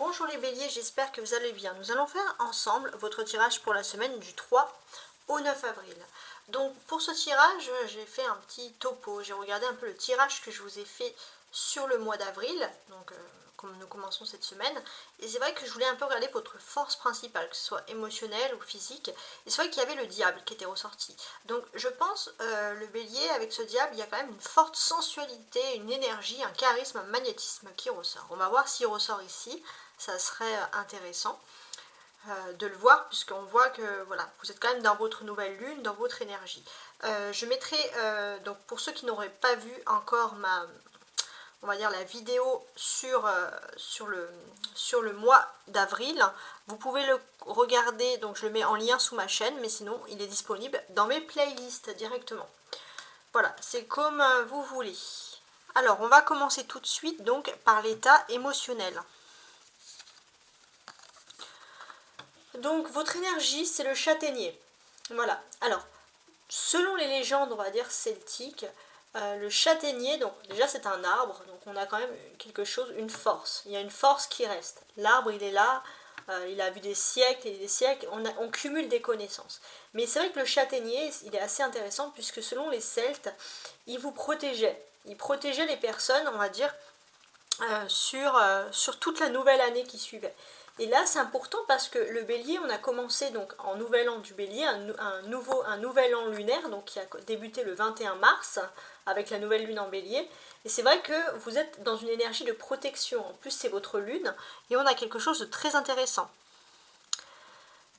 Bonjour les béliers, j'espère que vous allez bien. Nous allons faire ensemble votre tirage pour la semaine du 3 au 9 avril. Donc pour ce tirage, j'ai fait un petit topo. J'ai regardé un peu le tirage que je vous ai fait sur le mois d'avril, donc comme nous commençons cette semaine. Et c'est vrai que je voulais un peu regarder votre force principale, que ce soit émotionnelle ou physique. Et c'est vrai qu'il y avait le diable qui était ressorti. Donc je pense, le bélier, avec ce diable, il y a quand même une forte sensualité, une énergie, un charisme, un magnétisme qui ressort. On va voir s'il ressort ici. Ça serait intéressant de le voir, puisqu'on voit que voilà, vous êtes quand même dans votre nouvelle lune, dans votre énergie. Je mettrai, donc pour ceux qui n'auraient pas vu encore on va dire la vidéo sur le mois d'avril, vous pouvez le regarder, donc je le mets en lien sous ma chaîne, mais sinon il est disponible dans mes playlists directement. Voilà, c'est comme vous voulez. Alors, on va commencer tout de suite donc par l'état émotionnel. Donc votre énergie, c'est le châtaignier. Voilà. Alors, selon les légendes, on va dire celtiques, le châtaignier, donc déjà c'est un arbre, donc on a quand même quelque chose, une force. Il y a une force qui reste. L'arbre, il est là, il a vu des siècles et des siècles, on cumule des connaissances. Mais c'est vrai que le châtaignier, il est assez intéressant puisque selon les Celtes, il vous protégeait. Il protégeait les personnes, on va dire, sur toute la nouvelle année qui suivait. Et là, c'est important parce que le bélier, on a commencé donc en nouvel an du bélier, un nouvel an lunaire, donc qui a débuté le 21 mars, avec la nouvelle lune en bélier. Et c'est vrai que vous êtes dans une énergie de protection. En plus, c'est votre lune, et on a quelque chose de très intéressant.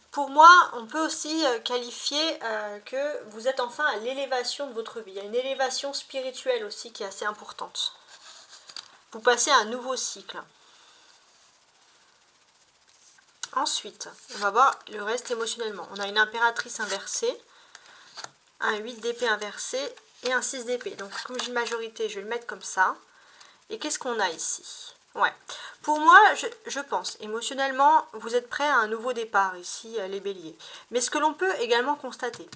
Pour moi, on peut aussi qualifier que vous êtes enfin à l'élévation de votre vie. Il y a une élévation spirituelle aussi qui est assez importante. Vous passez à un nouveau cycle. Ensuite, on va voir le reste émotionnellement. On a une impératrice inversée, un 8 d'épée inversé et un 6 d'épée. Donc comme j'ai une majorité, je vais le mettre comme ça. Et qu'est-ce qu'on a ici? Ouais. Pour moi, je pense, émotionnellement, vous êtes prêts à un nouveau départ ici, les béliers. Mais ce que l'on peut également constater,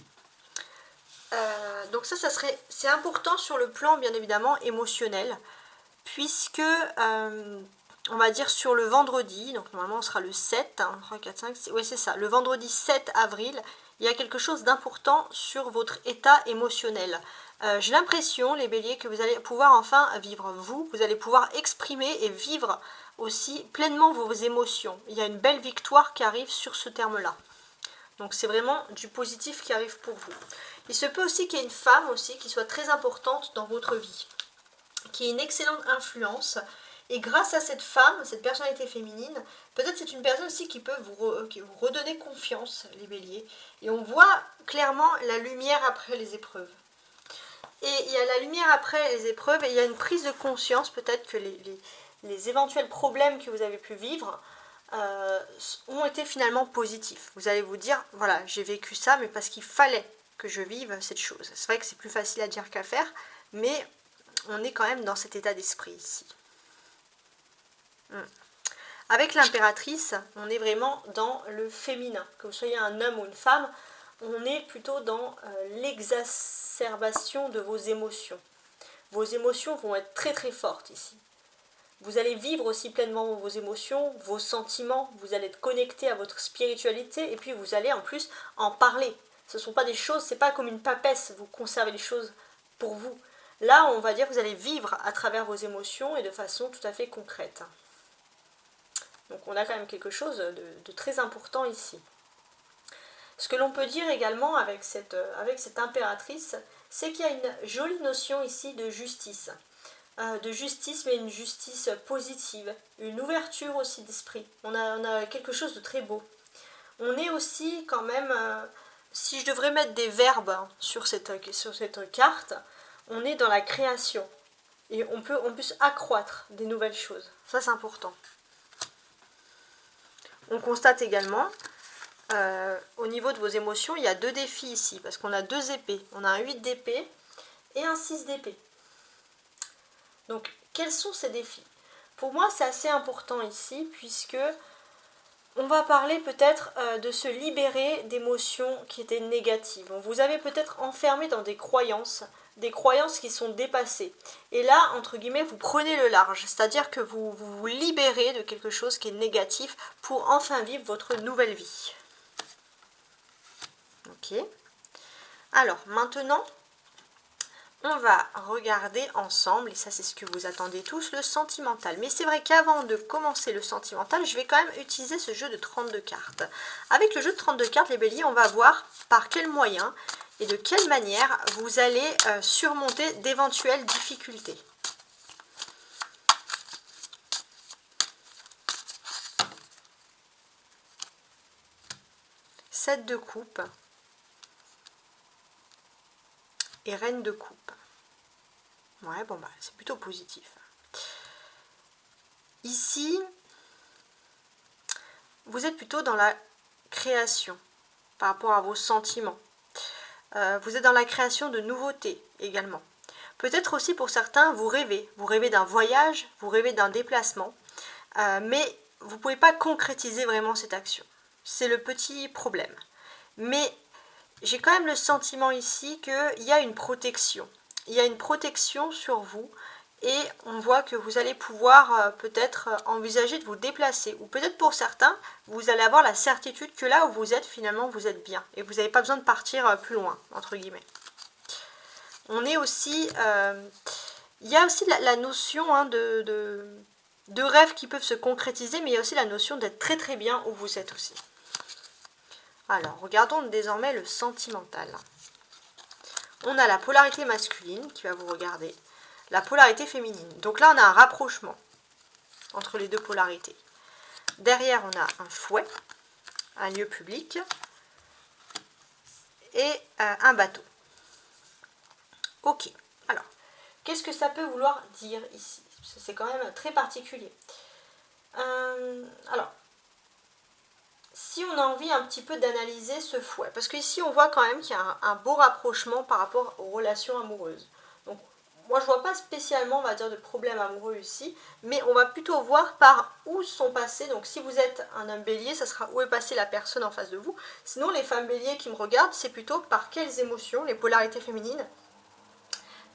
donc c'est important sur le plan, bien évidemment, émotionnel, puisque on va dire sur le vendredi, donc normalement on sera le 7, 3, 4, 5, 6, ouais c'est ça, le vendredi 7 avril, il y a quelque chose d'important sur votre état émotionnel. J'ai l'impression, les béliers, que vous allez pouvoir enfin vivre vous allez pouvoir exprimer et vivre aussi pleinement vos émotions. Il y a une belle victoire qui arrive sur ce terme-là. Donc c'est vraiment du positif qui arrive pour vous. Il se peut aussi qu'il y ait une femme aussi qui soit très importante dans votre vie, qui ait une excellente influence. Et grâce à cette femme, cette personnalité féminine, peut-être c'est une personne aussi qui peut vous redonner confiance, les béliers. Et on voit clairement la lumière après les épreuves. Et il y a la lumière après les épreuves et il y a une prise de conscience peut-être que les éventuels problèmes que vous avez pu vivre ont été finalement positifs. Vous allez vous dire, voilà, j'ai vécu ça, mais parce qu'il fallait que je vive cette chose. C'est vrai que c'est plus facile à dire qu'à faire, mais on est quand même dans cet état d'esprit ici. Avec l'impératrice, on est vraiment dans le féminin. Que vous soyez un homme ou une femme, on est plutôt dans l'exacerbation de vos émotions. Vos émotions vont être très très fortes ici. Vous allez vivre aussi pleinement vos émotions, vos sentiments, vous allez être connecté à votre spiritualité et puis vous allez en plus en parler. Ce ne sont pas des choses, c'est pas comme une papesse, vous conservez les choses pour vous. Là, on va dire que vous allez vivre à travers vos émotions et de façon tout à fait concrète. Donc on a quand même quelque chose de très important ici. Ce que l'on peut dire également avec cette impératrice, c'est qu'il y a une jolie notion ici de justice. De justice, mais une justice positive, une ouverture aussi d'esprit. On a quelque chose de très beau. On est aussi quand même, si je devrais mettre des verbes sur cette carte, on est dans la création. Et on peut accroître des nouvelles choses. Ça, c'est important. On constate également, au niveau de vos émotions, il y a deux défis ici, parce qu'on a deux épées. On a un 8 d'épée et un 6 d'épée. Donc, quels sont ces défis? Pour moi, c'est assez important ici, puisque on va parler peut-être de se libérer d'émotions qui étaient négatives. On vous avez peut-être enfermé dans des croyances des croyances qui sont dépassées. Et là, entre guillemets, vous prenez le large, c'est-à-dire que vous vous libérez de quelque chose qui est négatif pour enfin vivre votre nouvelle vie. Ok. Alors, maintenant, on va regarder ensemble, et ça c'est ce que vous attendez tous, le sentimental. Mais c'est vrai qu'avant de commencer le sentimental, je vais quand même utiliser ce jeu de 32 cartes. Avec le jeu de 32 cartes, les béliers, on va voir par quels moyens et de quelle manière vous allez surmonter d'éventuelles difficultés. Sept de coupe et reine de coupe. Ouais, bon bah c'est plutôt positif. Ici, vous êtes plutôt dans la création par rapport à vos sentiments. Vous êtes dans la création de nouveautés également. Peut-être aussi pour certains, vous rêvez d'un voyage, vous rêvez d'un déplacement, mais vous ne pouvez pas concrétiser vraiment cette action. C'est le petit problème. Mais j'ai quand même le sentiment ici qu'il y a une protection. Il y a une protection sur vous et on voit que vous allez pouvoir peut-être envisager de vous déplacer. Ou peut-être pour certains, vous allez avoir la certitude que là où vous êtes, finalement, vous êtes bien. Et vous n'avez pas besoin de partir plus loin, entre guillemets. On est aussi... il y a aussi la notion hein, de rêves qui peuvent se concrétiser, mais il y a aussi la notion d'être très très bien où vous êtes aussi. Alors, regardons désormais le sentimental. On a la polarité masculine qui va vous regarder, la polarité féminine. Donc là, on a un rapprochement entre les deux polarités. Derrière, on a un fouet, un lieu public et un bateau. Ok, alors, qu'est-ce que ça peut vouloir dire ici? C'est quand même très particulier. Alors, si on a envie un petit peu d'analyser ce fouet, parce qu'ici on voit quand même qu'il y a un beau rapprochement par rapport aux relations amoureuses. Donc moi je vois pas spécialement, on va dire, de problème amoureux ici, mais on va plutôt voir par où sont passés. Donc si vous êtes un homme bélier, ça sera où est passée la personne en face de vous. Sinon les femmes béliers qui me regardent, c'est plutôt par quelles émotions, les polarités féminines,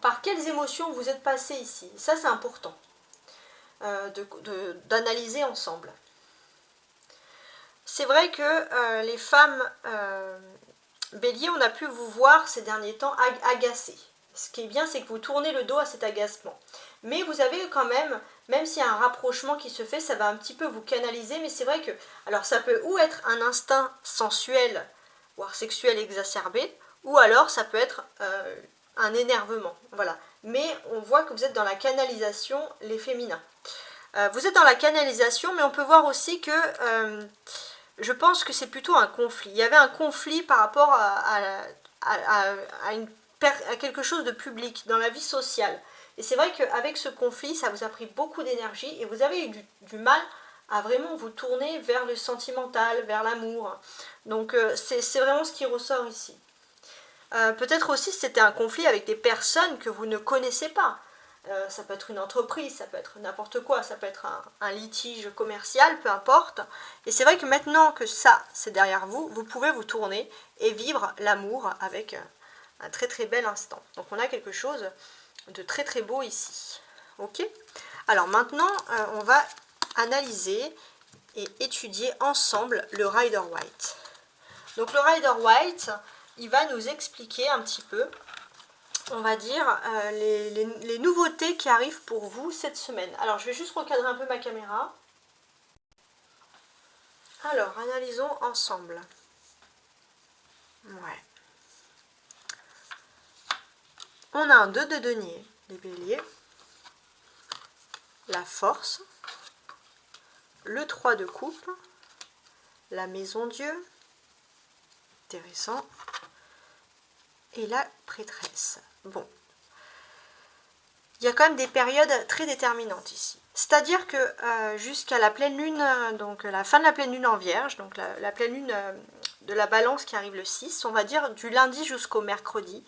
par quelles émotions vous êtes passé ici. Ça c'est important d'analyser ensemble. C'est vrai que les femmes bélier, on a pu vous voir ces derniers temps agacées. Ce qui est bien, c'est que vous tournez le dos à cet agacement. Mais vous avez quand même s'il y a un rapprochement qui se fait, ça va un petit peu vous canaliser. Mais c'est vrai que, alors ça peut ou être un instinct sensuel, voire sexuel exacerbé, ou alors ça peut être un énervement. Voilà. Mais on voit que vous êtes dans la canalisation, les féminins. Vous êtes dans la canalisation, mais on peut voir aussi que... je pense que c'est plutôt un conflit. Il y avait un conflit par rapport à quelque chose de public, dans la vie sociale. Et c'est vrai qu'avec ce conflit, ça vous a pris beaucoup d'énergie et vous avez eu du mal à vraiment vous tourner vers le sentimental, vers l'amour. Donc c'est vraiment ce qui ressort ici. Peut-être aussi c'était un conflit avec des personnes que vous ne connaissez pas. Ça peut être une entreprise, ça peut être n'importe quoi, ça peut être un litige commercial, peu importe. Et c'est vrai que maintenant que ça, c'est derrière vous, vous pouvez vous tourner et vivre l'amour avec un très très bel instant. Donc on a quelque chose de très très beau ici. Ok? Alors maintenant, on va analyser et étudier ensemble le Rider Waite. Donc le Rider Waite, il va nous expliquer un petit peu, on va dire, les nouveautés qui arrivent pour vous cette semaine. Alors, je vais juste recadrer un peu ma caméra. Alors, analysons ensemble. Ouais. On a un 2 de denier, les béliers. La force. Le 3 de coupe. La maison Dieu. Intéressant. Et la prêtresse. Bon. Il y a quand même des périodes très déterminantes ici. C'est-à-dire que jusqu'à la pleine lune, donc la fin de la pleine lune en vierge, donc la pleine lune de la balance qui arrive le 6, on va dire du lundi jusqu'au mercredi,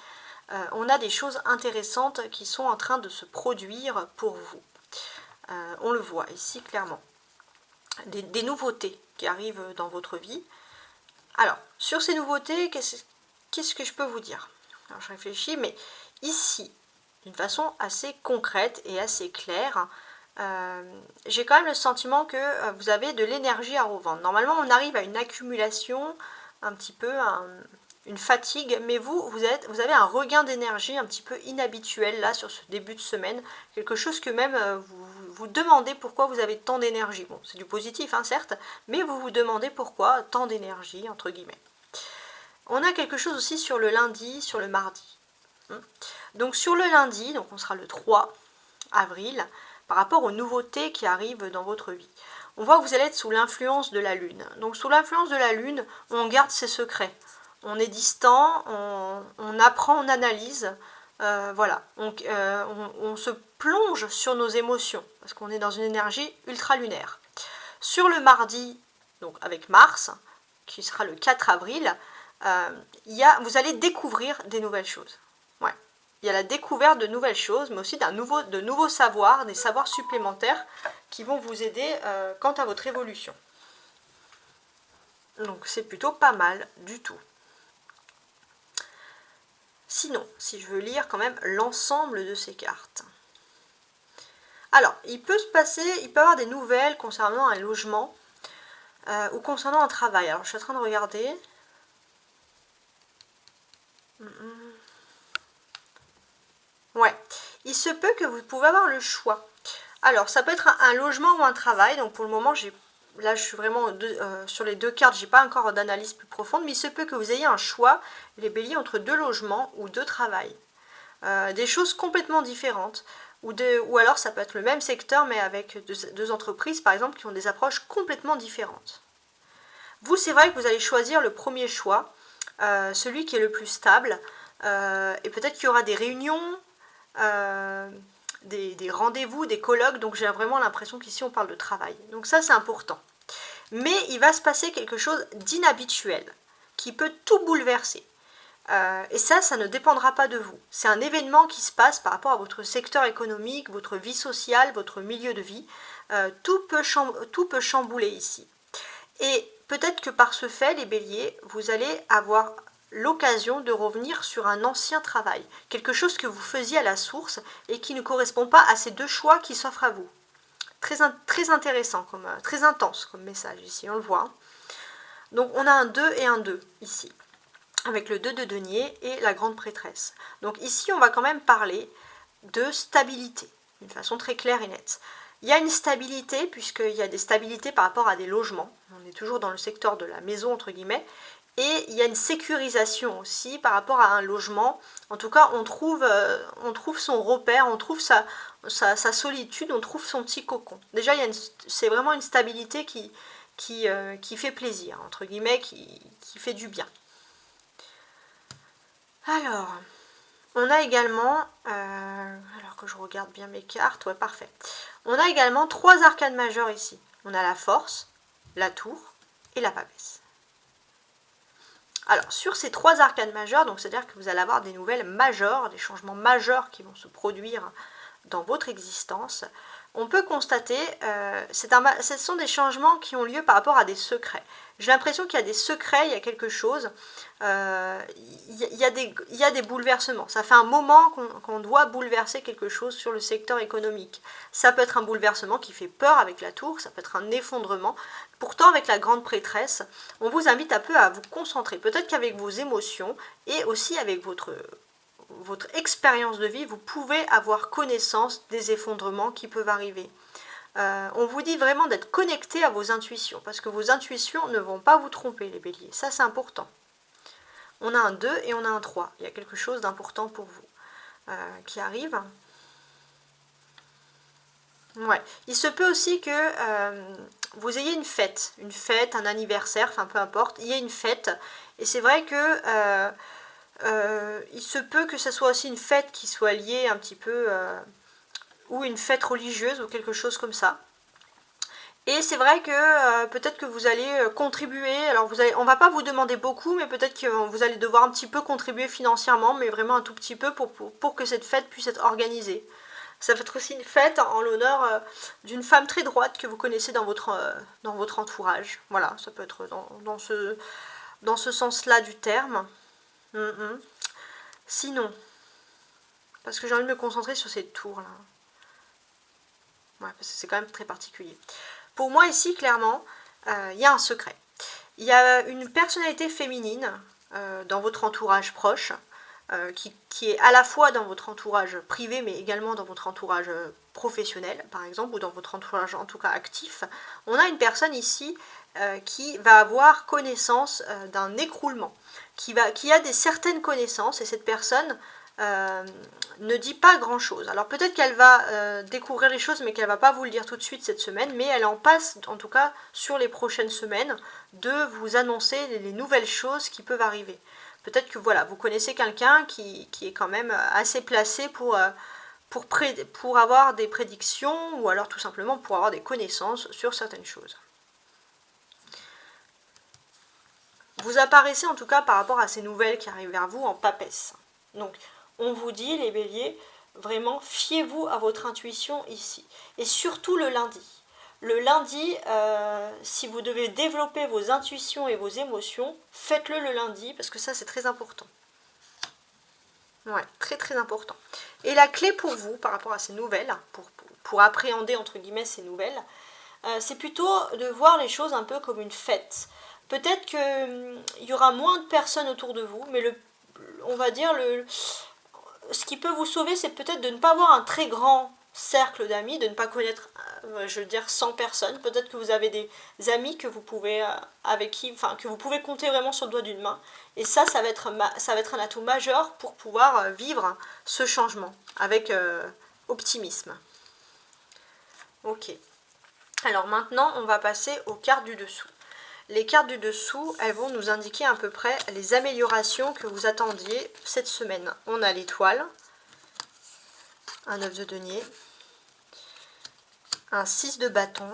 on a des choses intéressantes qui sont en train de se produire pour vous. On le voit ici clairement. Des nouveautés qui arrivent dans votre vie. Alors, sur ces nouveautés, qu'est-ce que je peux vous dire? Alors, je réfléchis, mais ici, d'une façon assez concrète et assez claire, j'ai quand même le sentiment que vous avez de l'énergie à revendre. Normalement, on arrive à une accumulation, un petit peu, une fatigue, mais vous avez un regain d'énergie un petit peu inhabituel là sur ce début de semaine, quelque chose que même vous demandez pourquoi vous avez tant d'énergie. Bon, c'est du positif, hein, certes, mais vous vous demandez pourquoi tant d'énergie, entre guillemets. On a quelque chose aussi sur le lundi, sur le mardi. Donc sur le lundi, donc on sera le 3 avril, par rapport aux nouveautés qui arrivent dans votre vie. On voit que vous allez être sous l'influence de la Lune. Donc sous l'influence de la Lune, on garde ses secrets. On est distant, on apprend, on analyse. Voilà, on se plonge sur nos émotions, parce qu'on est dans une énergie ultra-lunaire. Sur le mardi, donc avec Mars, qui sera le 4 avril, vous allez découvrir des nouvelles choses. Ouais. Il y a la découverte de nouvelles choses, mais aussi de nouveaux savoirs, des savoirs supplémentaires qui vont vous aider quant à votre évolution. Donc c'est plutôt pas mal du tout. Sinon, si je veux lire quand même l'ensemble de ces cartes. Alors, il peut y avoir des nouvelles concernant un logement ou concernant un travail. Alors, je suis en train de regarder. Ouais, il se peut que vous pouvez avoir le choix. Alors, ça peut être un logement ou un travail. Donc, pour le moment, là, je suis vraiment sur les deux cartes. J'ai pas encore d'analyse plus profonde, mais il se peut que vous ayez un choix, les béliers, entre deux logements ou deux travails. Des choses complètement différentes. Ou alors, ça peut être le même secteur, mais avec deux entreprises, par exemple, qui ont des approches complètement différentes. Vous, c'est vrai que vous allez choisir le premier choix, celui qui est le plus stable. Et peut-être qu'il y aura des réunions, des rendez-vous, des colloques, donc j'ai vraiment l'impression qu'ici on parle de travail. Donc ça c'est important. Mais il va se passer quelque chose d'inhabituel, qui peut tout bouleverser. Et ça ne dépendra pas de vous. C'est un événement qui se passe par rapport à votre secteur économique, votre vie sociale, votre milieu de vie. Tout peut chambouler ici. Et peut-être que par ce fait, les béliers, vous allez avoir l'occasion de revenir sur un ancien travail, quelque chose que vous faisiez à la source et qui ne correspond pas à ces deux choix qui s'offrent à vous. Très intéressant, très intense comme message ici, on le voit. Donc on a un 2 et un 2 ici, avec le 2 de denier et la grande prêtresse. Donc ici on va quand même parler de stabilité, d'une façon très claire et nette. Il y a une stabilité, puisqu'il y a des stabilités par rapport à des logements. On est toujours dans le secteur de la maison, entre guillemets. Et il y a une sécurisation aussi par rapport à un logement. En tout cas, on trouve son repère, on trouve sa solitude, on trouve son petit cocon. Déjà, c'est vraiment une stabilité qui fait plaisir, entre guillemets, qui fait du bien. Alors, on a également, alors que je regarde bien mes cartes, ouais, parfait. On a également 3 arcanes majeures ici. On a la force, la tour et la papesse. Alors, sur ces 3 arcanes majeures, donc c'est-à-dire que vous allez avoir des nouvelles majeures, des changements majeurs qui vont se produire dans votre existence, on peut constater, ce sont des changements qui ont lieu par rapport à des secrets. J'ai l'impression qu'il y a des secrets, il y a quelque chose, il y a des bouleversements. Ça fait un moment qu'on doit bouleverser quelque chose sur le secteur économique. Ça peut être un bouleversement qui fait peur avec la tour, ça peut être un effondrement. Pourtant, avec la grande prêtresse, on vous invite un peu à vous concentrer. Peut-être qu'avec vos émotions et aussi avec votre expérience de vie, vous pouvez avoir connaissance des effondrements qui peuvent arriver. On vous dit vraiment d'être connecté à vos intuitions, parce que vos intuitions ne vont pas vous tromper, les béliers. Ça, c'est important. On a un 2 et on a un 3. Il y a quelque chose d'important pour vous qui arrive. Ouais. Il se peut aussi que vous ayez une fête, un anniversaire, enfin peu importe, il y a une fête. Et c'est vrai que il se peut que ce soit aussi une fête qui soit liée un petit peu, ou une fête religieuse ou quelque chose comme ça. Et c'est vrai que peut-être que vous allez contribuer, alors on va pas vous demander beaucoup, mais peut-être que vous allez devoir un petit peu contribuer financièrement, mais vraiment un tout petit peu pour que cette fête puisse être organisée. Ça peut être aussi une fête en l'honneur d'une femme très droite que vous connaissez dans votre entourage. Voilà, ça peut être dans ce sens-là du terme. Sinon, parce que j'ai envie de me concentrer sur ces tours là. Ouais, parce que c'est quand même très particulier. Pour moi ici, clairement, il y a un secret. Il y a une personnalité féminine dans votre entourage proche, qui est à la fois dans votre entourage privé, mais également dans votre entourage professionnel, par exemple, ou dans votre entourage en tout cas actif. On a une personne ici qui va avoir connaissance d'un écroulement, qui a certaines connaissances, et cette personne ne dit pas grand chose. Alors peut-être qu'elle va découvrir les choses, mais qu'elle va pas vous le dire tout de suite cette semaine, mais elle en passe en tout cas sur les prochaines semaines de vous annoncer les nouvelles choses qui peuvent arriver. Peut-être que voilà, vous connaissez quelqu'un qui est quand même assez placé pour avoir des prédictions, ou alors tout simplement pour avoir des connaissances sur certaines choses. Vous apparaissez en tout cas par rapport à ces nouvelles qui arrivent vers vous en papesse. Donc on vous dit, les béliers, vraiment fiez-vous à votre intuition ici. Et surtout le lundi. Le lundi, si vous devez développer vos intuitions et vos émotions, faites-le le lundi, parce que ça c'est très important. Ouais, très très important. Et la clé pour vous, par rapport à ces nouvelles, pour appréhender entre guillemets ces nouvelles, c'est plutôt de voir les choses un peu comme une fête. Peut-être qu'il y aura moins de personnes autour de vous, mais on va dire ce qui peut vous sauver, c'est peut-être de ne pas avoir un très grand cercle d'amis, de ne pas connaître, je veux dire, 100 personnes. Peut-être que vous avez des amis que vous pouvez, que vous pouvez compter vraiment sur le doigt d'une main. Et ça va être un atout majeur pour pouvoir vivre ce changement avec optimisme. Ok. Alors maintenant, on va passer aux cartes du dessous. Les cartes du dessous, elles vont nous indiquer à peu près les améliorations que vous attendiez cette semaine. On a l'étoile, un 9 de denier, un 6 de bâton,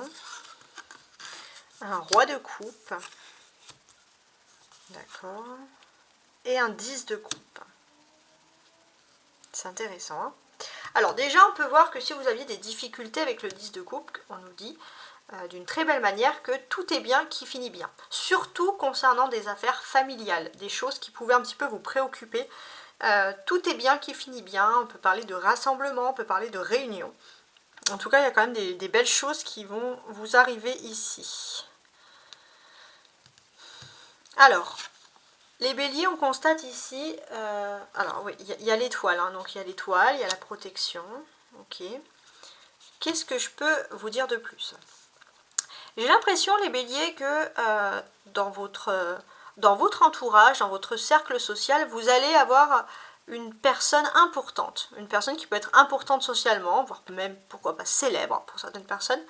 un roi de coupe, d'accord, et un 10 de coupe. C'est intéressant, hein. Alors déjà, on peut voir que si vous aviez des difficultés avec le 10 de coupe, on nous dit d'une très belle manière que tout est bien qui finit bien. Surtout concernant des affaires familiales, des choses qui pouvaient un petit peu vous préoccuper. Tout est bien qui finit bien, on peut parler de rassemblement, on peut parler de réunion. En tout cas, il y a quand même des belles choses qui vont vous arriver ici. Alors, les béliers, on constate ici, alors oui, il y a l'étoile, hein, donc il y a l'étoile, il y a la protection, ok. Qu'est-ce que je peux vous dire de plus ? J'ai l'impression, les béliers, que dans votre entourage, dans votre cercle social, vous allez avoir une personne importante, une personne qui peut être importante socialement, voire même, pourquoi pas, célèbre pour certaines personnes.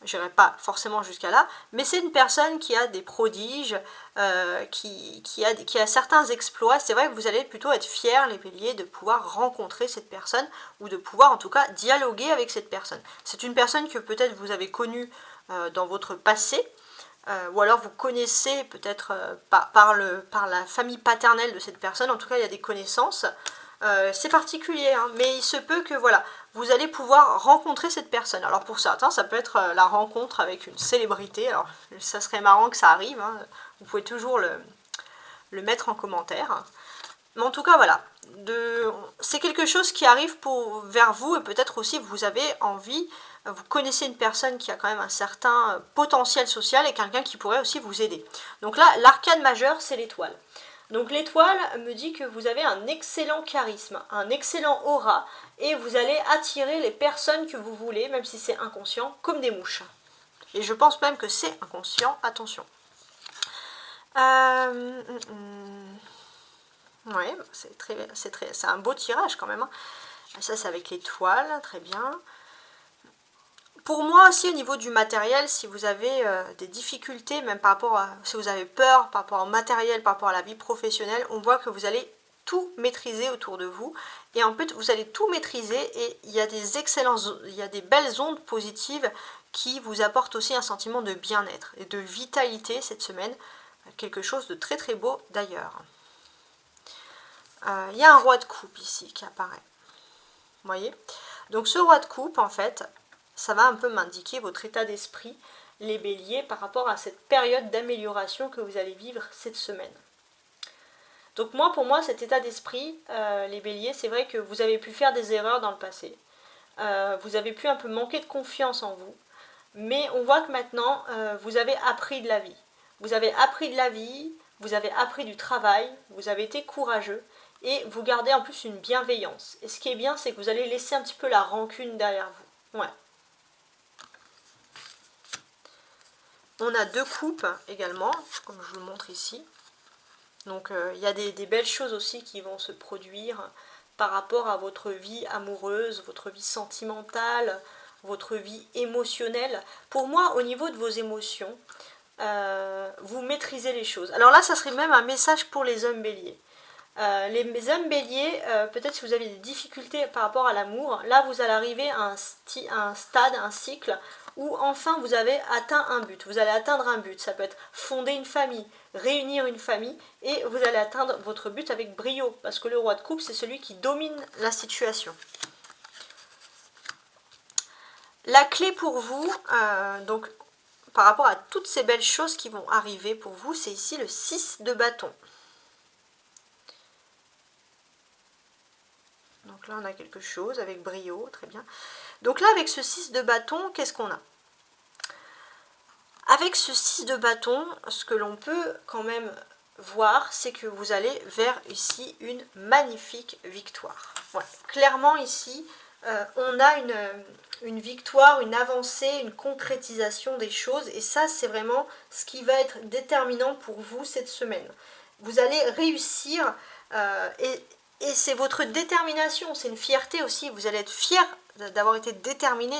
Je n'irai pas forcément jusqu'à là, mais c'est une personne qui a des prodiges, qui a certains exploits. C'est vrai que vous allez plutôt être fiers, les béliers, de pouvoir rencontrer cette personne, ou de pouvoir en tout cas dialoguer avec cette personne. C'est une personne que peut-être vous avez connue dans votre passé, ou alors vous connaissez peut-être par la famille paternelle de cette personne. En tout cas, il y a des connaissances. C'est particulier, hein, mais il se peut que voilà, vous allez pouvoir rencontrer cette personne. Alors pour certains, ça peut être la rencontre avec une célébrité. Alors ça serait marrant que ça arrive, hein. Vous pouvez toujours le mettre en commentaire. Mais en tout cas, voilà, c'est quelque chose qui arrive vers vous, et peut-être aussi vous avez envie, vous connaissez une personne qui a quand même un certain potentiel social et quelqu'un qui pourrait aussi vous aider. Donc là, l'arcane majeur, c'est l'étoile. Donc l'étoile me dit que vous avez un excellent charisme, un excellent aura, et vous allez attirer les personnes que vous voulez, même si c'est inconscient, comme des mouches. Et je pense même que c'est inconscient, attention. Ouais, c'est un beau tirage quand même, hein. Ça, c'est avec l'étoile, très bien. Pour moi aussi, au niveau du matériel, si vous avez des difficultés, même par rapport à, si vous avez peur par rapport au matériel, par rapport à la vie professionnelle, on voit que vous allez tout maîtriser autour de vous. Et en fait, vous allez tout maîtriser, et il y a il y a des belles ondes positives qui vous apportent aussi un sentiment de bien-être et de vitalité cette semaine. Quelque chose de très très beau d'ailleurs. Il y a un roi de coupe ici qui apparaît. Vous voyez ? Donc ce roi de coupe, en fait, ça va un peu m'indiquer votre état d'esprit, les béliers, par rapport à cette période d'amélioration que vous allez vivre cette semaine. Donc moi, pour moi, cet état d'esprit, les béliers, c'est vrai que vous avez pu faire des erreurs dans le passé. Vous avez pu un peu manquer de confiance en vous. Mais on voit que maintenant, vous avez appris de la vie. Vous avez appris de la vie, vous avez appris du travail, vous avez été courageux et vous gardez en plus une bienveillance. Et ce qui est bien, c'est que vous allez laisser un petit peu la rancune derrière vous. Ouais. On a 2 coupes également, comme je vous le montre ici. Donc il y a des belles choses aussi qui vont se produire par rapport à votre vie amoureuse, votre vie sentimentale, votre vie émotionnelle. Pour moi, au niveau de vos émotions, vous maîtrisez les choses. Alors là, ça serait même un message pour les hommes béliers. Les hommes béliers, peut-être si vous avez des difficultés par rapport à l'amour, là vous allez arriver à un stade, un cycle, où enfin vous avez atteint un but, vous allez atteindre un but, ça peut être fonder une famille, réunir une famille, et vous allez atteindre votre but avec brio, parce que le roi de coupe c'est celui qui domine la situation. La clé pour vous, donc par rapport à toutes ces belles choses qui vont arriver pour vous, c'est ici le 6 de bâton. Donc là, on a quelque chose avec brio, très bien. Donc là, avec ce 6 de bâton, qu'est-ce qu'on a? Avec ce 6 de bâton, ce que l'on peut quand même voir, c'est que vous allez vers ici une magnifique victoire. Ouais. Clairement ici, on a une victoire, une avancée, une concrétisation des choses. Et ça, c'est vraiment ce qui va être déterminant pour vous cette semaine. Vous allez réussir et c'est votre détermination, c'est une fierté aussi. Vous allez être fier d'avoir été déterminé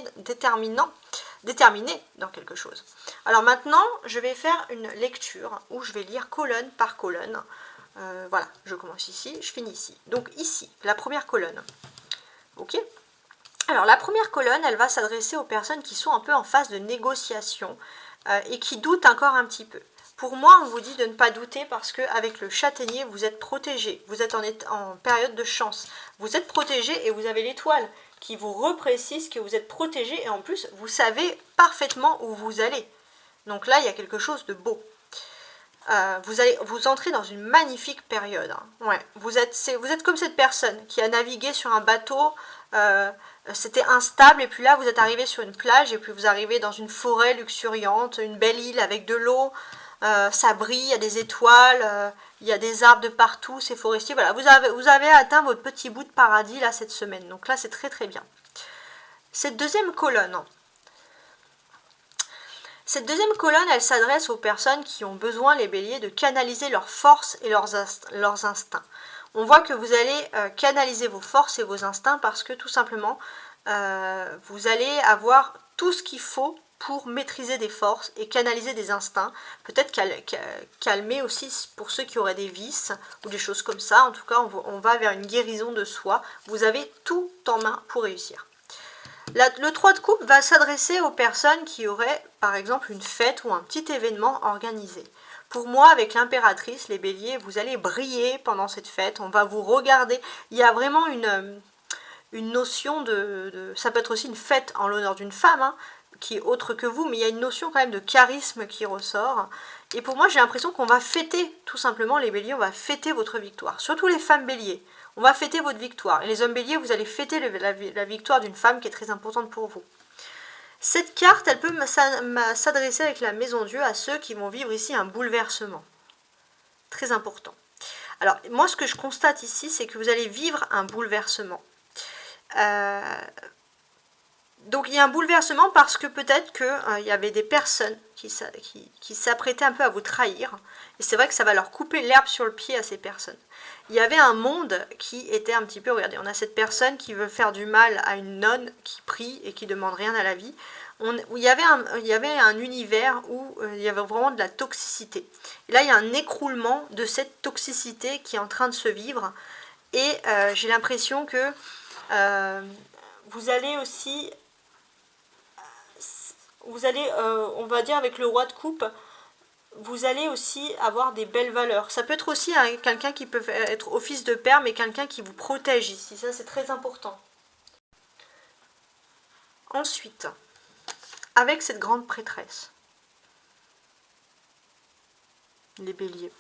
dans quelque chose. Alors maintenant, je vais faire une lecture où je vais lire colonne par colonne. Voilà, je commence ici, je finis ici. Donc ici, la première colonne. Ok ? Alors la première colonne, elle va s'adresser aux personnes qui sont un peu en phase de négociation et qui doutent encore un petit peu. Pour moi, on vous dit de ne pas douter parce qu'avec le châtaignier, vous êtes protégé. Vous êtes en période de chance. Vous êtes protégé et vous avez l'étoile qui vous reprécise que vous êtes protégé. Et en plus, vous savez parfaitement où vous allez. Donc là, il y a quelque chose de beau. Vous entrez dans une magnifique période. Hein. Ouais, vous êtes comme cette personne qui a navigué sur un bateau. C'était instable et puis là, vous êtes arrivé sur une plage et puis vous arrivez dans une forêt luxuriante, une belle île avec de l'eau. Ça brille, il y a des étoiles, il y a des arbres de partout, c'est forestier. Voilà, vous avez atteint votre petit bout de paradis là cette semaine. Donc là, c'est très très bien. Cette deuxième colonne, elle s'adresse aux personnes qui ont besoin, les béliers, de canaliser leurs forces et leurs instincts. On voit que vous allez canaliser vos forces et vos instincts parce que tout simplement, vous allez avoir tout ce qu'il faut pour maîtriser des forces et canaliser des instincts, peut-être calmer aussi pour ceux qui auraient des vices ou des choses comme ça. En tout cas, on va vers une guérison de soi. Vous avez tout en main pour réussir. Le 3 de coupe va s'adresser aux personnes qui auraient, par exemple, une fête ou un petit événement organisé. Pour moi, avec l'impératrice, les béliers, vous allez briller pendant cette fête. On va vous regarder. Il y a vraiment une notion ça peut être aussi une fête en l'honneur d'une femme, hein, qui est autre que vous, mais il y a une notion quand même de charisme qui ressort. Et pour moi, j'ai l'impression qu'on va fêter, tout simplement, les béliers, on va fêter votre victoire. Surtout les femmes béliers. On va fêter votre victoire. Et les hommes béliers, vous allez fêter la victoire d'une femme qui est très importante pour vous. Cette carte, elle peut s'adresser avec la maison Dieu à ceux qui vont vivre ici un bouleversement. Très important. Alors, moi, ce que je constate ici, c'est que vous allez vivre un bouleversement. Donc, il y a un bouleversement parce que peut-être qu'il y avait des personnes qui s'apprêtaient un peu à vous trahir. Et c'est vrai que ça va leur couper l'herbe sur le pied à ces personnes. Il y avait un monde qui était un petit peu... Regardez, on a cette personne qui veut faire du mal à une nonne qui prie et qui ne demande rien à la vie. Il y avait un univers où il y avait vraiment de la toxicité. Et là, il y a un écroulement de cette toxicité qui est en train de se vivre. Et j'ai l'impression que vous allez aussi... on va dire avec le roi de coupe, vous allez aussi avoir des belles valeurs. Ça peut être aussi quelqu'un qui peut être office de père, mais quelqu'un qui vous protège ici. Ça, c'est très important. Ensuite, avec cette grande prêtresse, les béliers.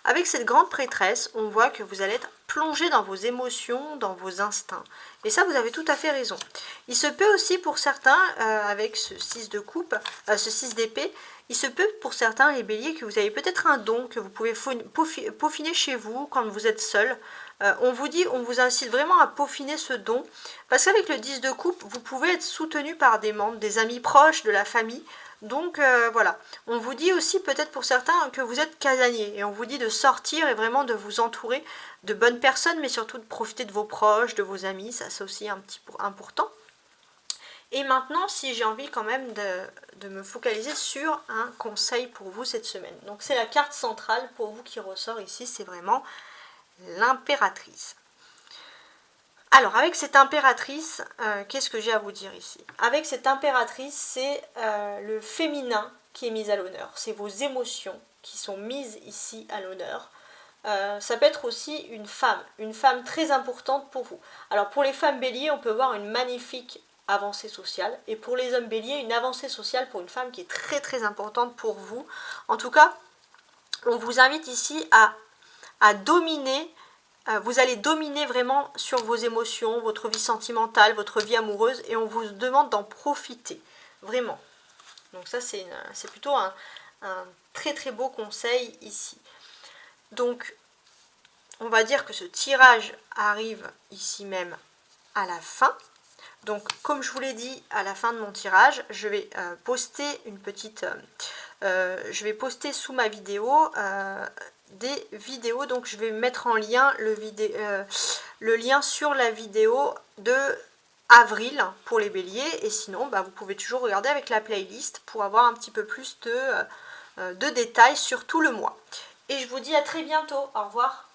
Avec cette grande prêtresse, on voit que vous allez être plongé dans vos émotions, dans vos instincts. Et ça, vous avez tout à fait raison. Il se peut aussi pour certains, avec ce 6 de coupe, ce 6 d'épée, il se peut pour certains, les béliers, que vous avez peut-être un don que vous pouvez peaufiner chez vous quand vous êtes seul. On vous incite vraiment à peaufiner ce don, parce qu'avec le 10 de coupe, vous pouvez être soutenu par des membres, des amis proches, de la famille. Donc voilà, on vous dit aussi peut-être pour certains que vous êtes casanier, et on vous dit de sortir et vraiment de vous entourer de bonnes personnes, mais surtout de profiter de vos proches, de vos amis, ça c'est aussi un petit peu important. Et maintenant, si j'ai envie quand même de me focaliser sur un conseil pour vous cette semaine. Donc c'est la carte centrale pour vous qui ressort ici, c'est vraiment l'impératrice. Alors avec cette impératrice, qu'est-ce que j'ai à vous dire ici? Avec cette impératrice, c'est le féminin qui est mis à l'honneur. C'est vos émotions qui sont mises ici à l'honneur. Ça peut être aussi une femme très importante pour vous. Alors pour les femmes béliers, on peut voir une magnifique avancée sociale, et pour les hommes béliers, une avancée sociale pour une femme qui est très très importante pour vous. En tout cas, on vous invite ici à dominer, vous allez dominer vraiment sur vos émotions, votre vie sentimentale, votre vie amoureuse, et on vous demande d'en profiter, vraiment. Donc ça c'est plutôt un très très beau conseil ici. Donc on va dire que ce tirage arrive ici même à la fin. Donc comme je vous l'ai dit, à la fin de mon tirage, je vais poster une petite... je vais poster sous ma vidéo des vidéos. Donc je vais mettre en lien le lien sur la vidéo de avril pour les béliers. Et sinon, vous pouvez toujours regarder avec la playlist pour avoir un petit peu plus de détails sur tout le mois. Et je vous dis à très bientôt. Au revoir.